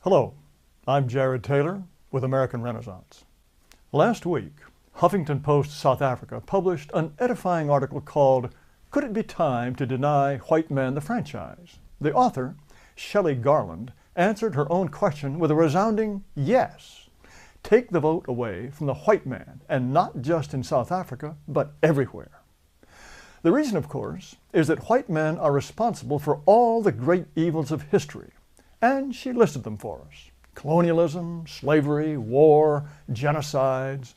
Hello, I'm Jared Taylor with American Renaissance. Last week, Huffington Post South Africa published an edifying article called "Could It Be Time to Deny White Men the Franchise?" The author, Shelley Garland, answered her own question with a resounding yes. Take the vote away from the white man, and not just in South Africa, but everywhere. The reason, of course, is that white men are responsible for all the great evils of history, and she listed them for us: colonialism, slavery, war, genocides.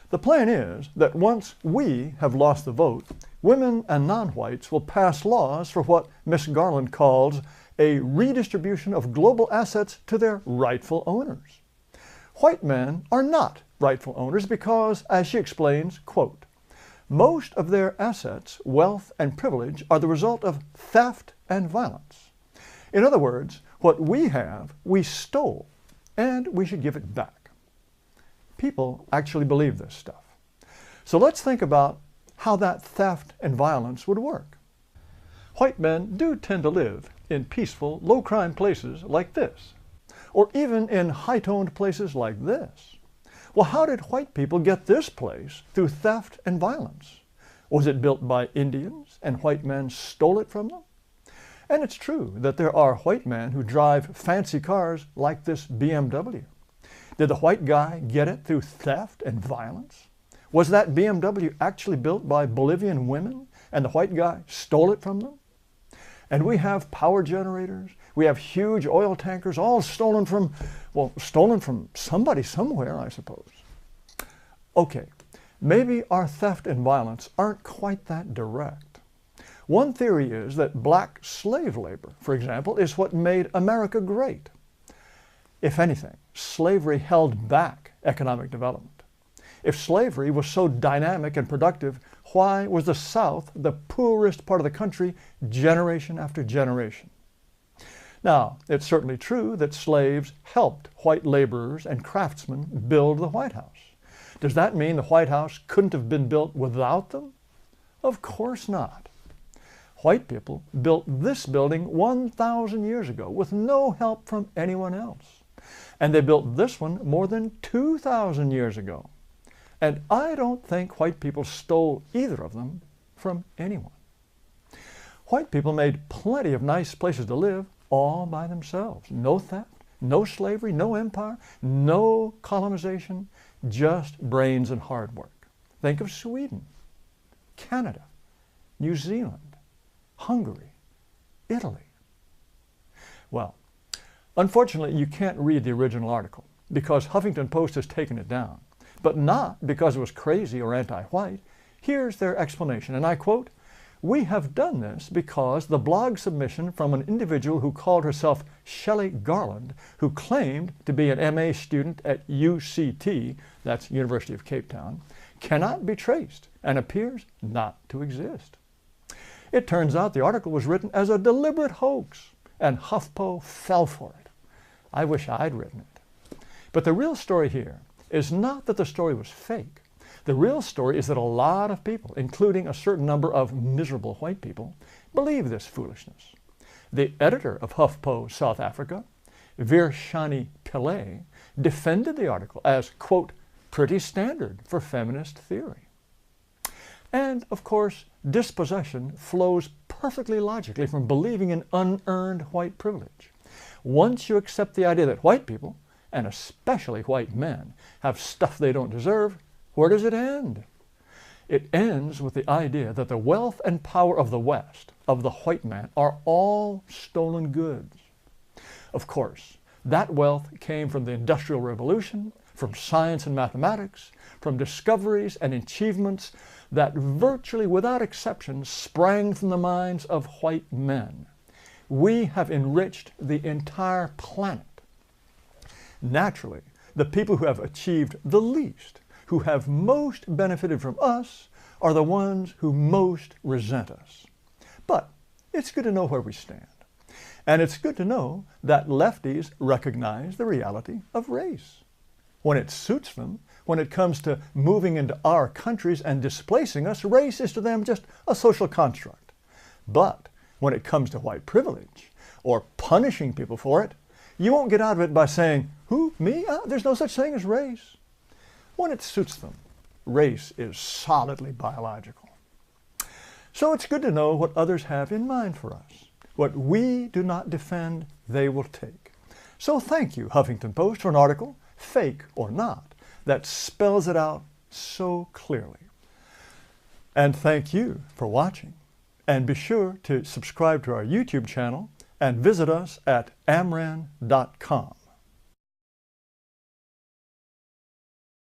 The plan is that once we have lost the vote, women and non-whites will pass laws for what Miss Garland calls a redistribution of global assets to their rightful owners. White men are not rightful owners because, as she explains, quote, most of their assets, wealth, and privilege are the result of theft and violence. In other words, what we have, we stole, and we should give it back. People actually believe this stuff. So let's think about how that theft and violence would work. White men do tend to live in peaceful, low-crime places like this, or even in high-toned places like this. Well, how did white people get this place through theft and violence? Was it built by Indians and white men stole it from them? And it's true that there are white men who drive fancy cars like this BMW. Did the white guy get it through theft and violence? Was that BMW actually built by Bolivian women and the white guy stole it from them? And we have power generators, we have huge oil tankers, all stolen from somebody somewhere, I suppose. Okay, maybe our theft and violence aren't quite that direct. One theory is that black slave labor, for example, is what made America great. If anything, slavery held back economic development. If slavery was so dynamic and productive, why was the South the poorest part of the country generation after generation? Now, it's certainly true that slaves helped white laborers and craftsmen build the White House. Does that mean the White House couldn't have been built without them? Of course not. White people built this building 1,000 years ago with no help from anyone else. And they built this one more than 2,000 years ago. And I don't think white people stole either of them from anyone. White people made plenty of nice places to live all by themselves. No theft, no slavery, no empire, no colonization, just brains and hard work. Think of Sweden, Canada, New Zealand, Hungary, Italy. Well, unfortunately, you can't read the original article because Huffington Post has taken it down, but not because it was crazy or anti-white. Here's their explanation, and I quote, "We have done this because the blog submission from an individual who called herself Shelley Garland, who claimed to be an MA student at UCT, that's University of Cape Town, cannot be traced and appears not to exist." It turns out the article was written as a deliberate hoax, and HuffPo fell for it. I wish I'd written it. But the real story here is not that the story was fake. The real story is that a lot of people, including a certain number of miserable white people, believe this foolishness. The editor of HuffPo South Africa, Virshani Pillay, defended the article as, quote, pretty standard for feminist theory. And, of course, dispossession flows perfectly logically from believing in unearned white privilege. Once you accept the idea that white people, and especially white men, have stuff they don't deserve, where does it end? It ends with the idea that the wealth and power of the West, of the white man, are all stolen goods. Of course, that wealth came from the Industrial Revolution, from science and mathematics, from discoveries and achievements that virtually without exception sprang from the minds of white men. We have enriched the entire planet. Naturally, the people who have achieved the least, who have most benefited from us, are the ones who most resent us. But it's good to know where we stand. And it's good to know that lefties recognize the reality of race. When it suits them, when it comes to moving into our countries and displacing us, race is to them just a social construct. But when it comes to white privilege, or punishing people for it, You won't get out of it by saying, who, me? There's no such thing as race. When it suits them, race is solidly biological. So it's good to know what others have in mind for us. What we do not defend, they will take. So thank you, Huffington Post, for an article, fake or not, that spells it out so clearly. And thank you for watching. And be sure to subscribe to our YouTube channel and visit us at amran.com.